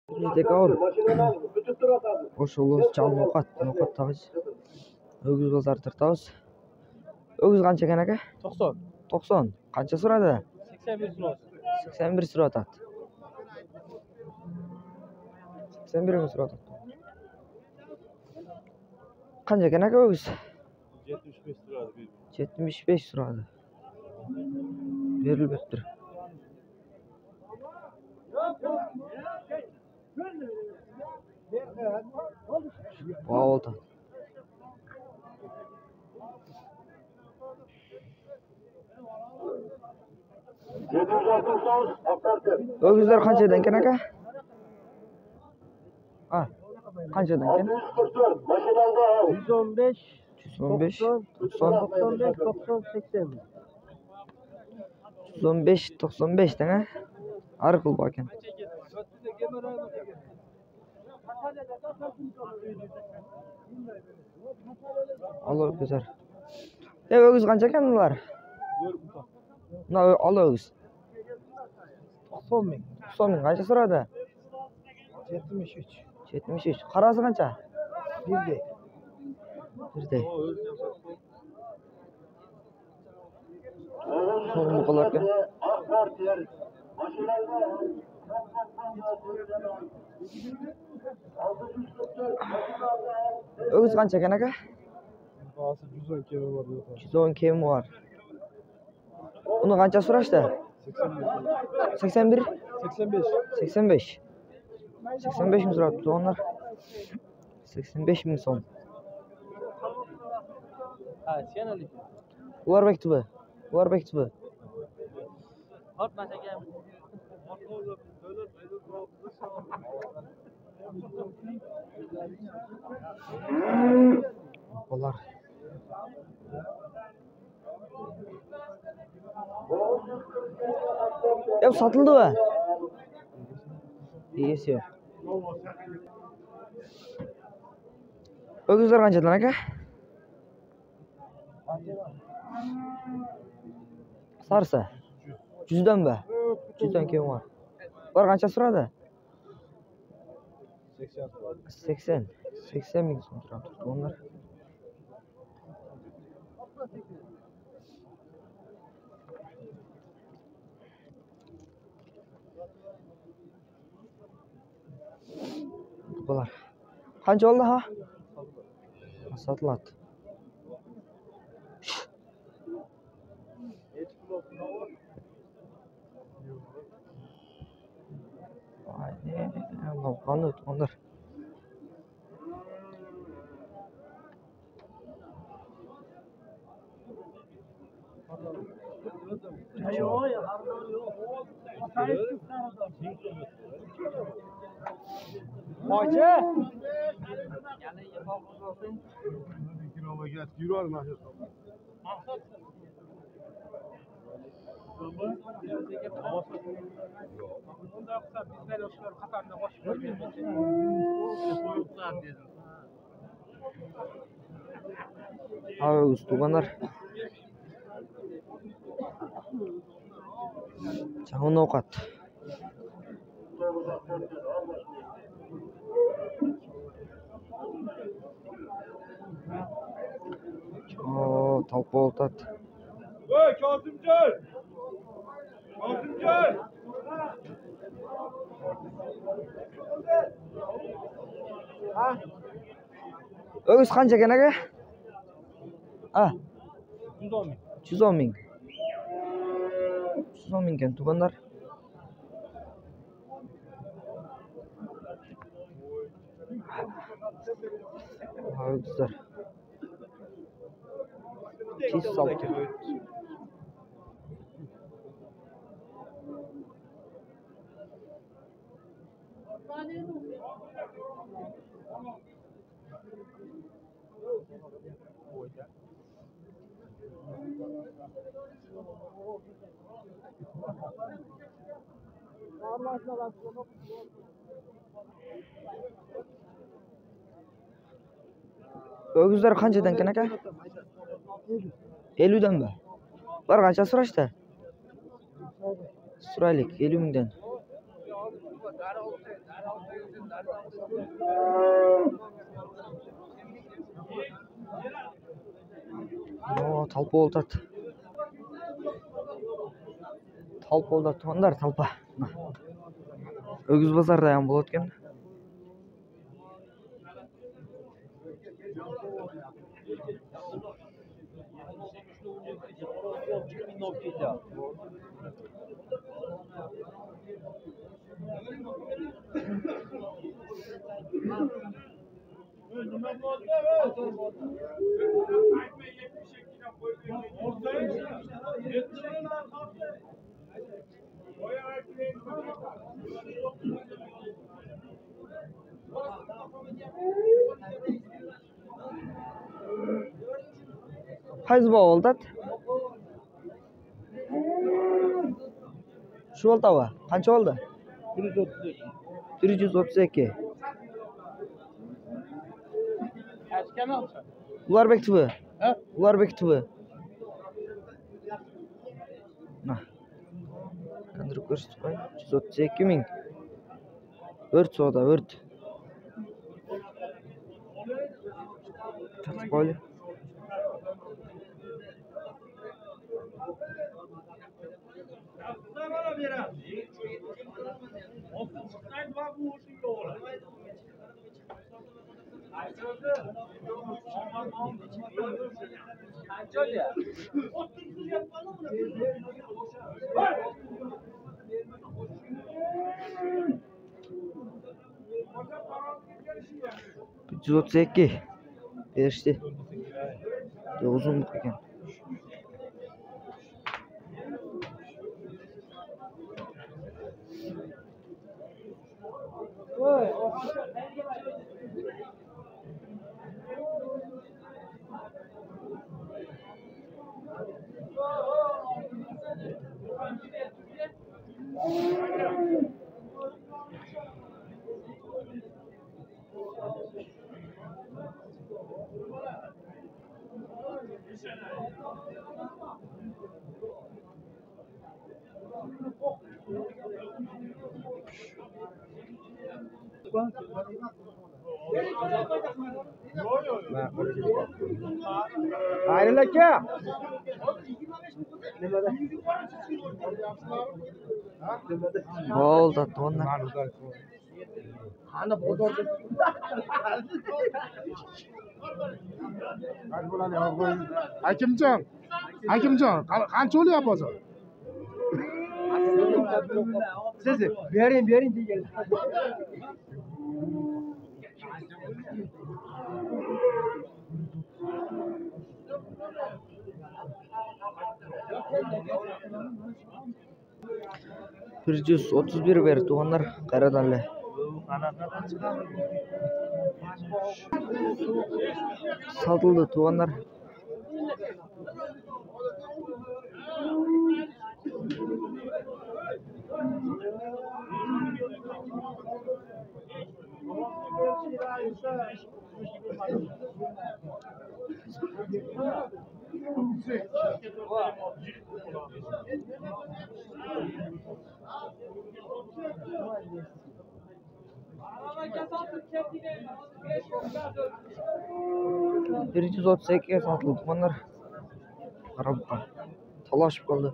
Dekor. Oşoğlu çalın oqat tağız. Ögüz bazar tırtağız. Ögüz qancha ekan aka? 90. 90. Qancha so'radi? 81 so'radi. 81 so'radi. 81 mi so'radi? Qancha ekan aka ögüz? 75 so'radi. 75 so'radi. Berilibdir. Oldu. Ögüzler qanchadan ekan aka? Ha. Qanchadan ekan? 115, 115, 90, 95, 90, 80. 115, 95 dan ha? Arı qilib ekan. Allah güzel. Ögüz qancha ekan bular? Buna al ögüz. 90 ming. 90 ming qancha so'radi? 73. 73. Qarasi qancha? Birde. Birde. So'm qolarkan. Ögüz qancha ekan aka? Bazı 110 kemi var. 110 kemi var. Uni qancha so'rashdi? 81. 85. 85. 85 mi so'rabdi onlar? 85 ming so'm. Ha, senali. Ular maktubi. Ular maktubi. Hop masaga. Ular. Ya satıldı mı? İyisi yok. Ögüzler qanchadan aka? Sarsa. 100dan mı? 100dan kim var? Var qancha so'radi? 80. 80 ming so'm turibdi onlar. Bular. Qancha oldi ha? Sotiladi. Aynen. Qanday onlar. Hoca. Abi tuganlar. Çağın ovqat. Talpa o'tat. Voy, Kazımcan! Kazımcan! Ha? Ögüz qancha ekan aka? Ha? 110 ming. 110 ming. 110 ming ekan tuganlar. Ögüzler. Pis saltı. Ögüzler qanchadan ekan aka? 50 dan mı? Var qancha so'rashdi? Suraylik 50 mingdan. Talpa oltat. Talpa oltat tuğanlar talpa. Ögüz bazarda ham bolat ekan. Qaysi bog' oltat? Shu oltava. Qancha oldi? 132. Ularbek TV. Ha? Ularbek TV. Nah. Qanday ko'rsatib qo'y? 132 ming. O'rt soda, o'rt. Tartib qo'yli. Yüz otuz iki. Berişti. Uzunluk ekan. Ayrıl aka. Oldu onlar. Ana bozor. Hakimjon, qancha o'lyapti hozir? Siz bering degan. Bir 131 berdi onlar Qaradanlar. Satıldı tuğanlar. Bir 132'ye satıldı tuğanlar. Qarab, talashib qoldi.